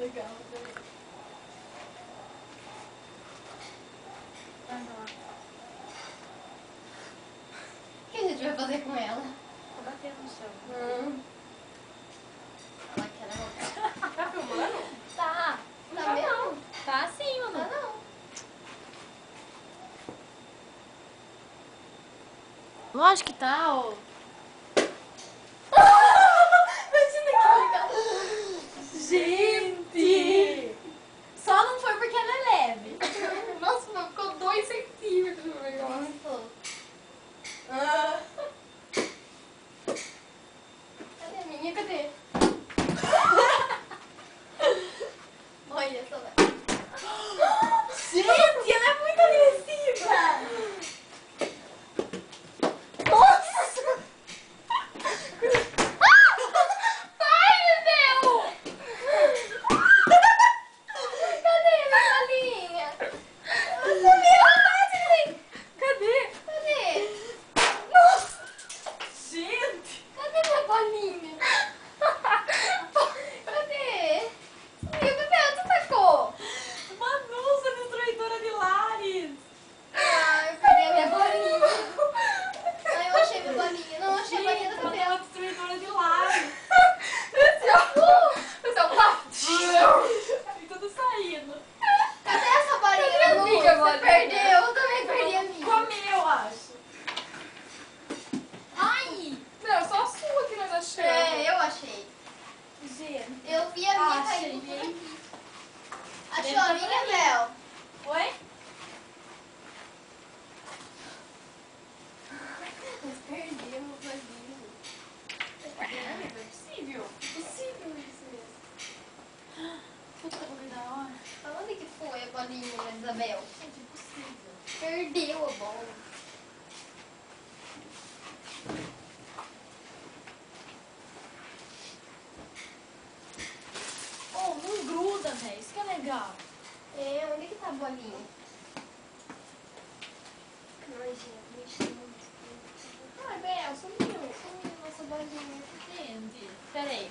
Legal, peraí. Vai lá. O que a gente vai fazer com ela? Vou bater no chão. Ela quer namorar. Tá filmando? Tá. Não Tá tá mesmo? não. Tá sim, Tá mano. não. Lógico que tá, ô. Imagina que legal. Gente! Só não foi porque ela é leve. Nossa, mas ficou 2 centímetros o negócio. Cadê a minha? Cadê? Olha essa vai. Gente, ela é muito agressiva! Nossa! Ai, meu Deus! Cadê minha bolinha? Cadê? Cadê? Nossa! Gente! Cadê minha bolinha? Cadê? Sumiu, Bebel, tu tacou? Manusa destruidora de lares! Ah, eu peguei a minha bolinha. Ai, eu achei minha bolinha. Não, achei a bolinha do Ela é Bebel. uma destruidora de lares! Esse é o patinho. E tudo saindo. Cadê essa bolinha? Cadê a Lu? minha Você bolinha? perdeu, eu também perdi a minha. Comeu, eu acho. Ai! Não, só a sua que nós achamos. É, eu achei. Gente. Eu vi a minha Achei, caindo por hein? aqui. Achou a minha, Bel? Oi? Nós perdemos a bolinha. Não é possível. Impossível isso mesmo. Puta, bagulho da hora. Aonde que foi a bolinha da Isabel? Gente, impossível. Perdeu a bola. Oh, não gruda, velho. Isso que é legal. É, onde que tá a bolinha? Ai, gente, Ai, Bel, sumiu. sumiu nossa bolinha. Gente, peraí.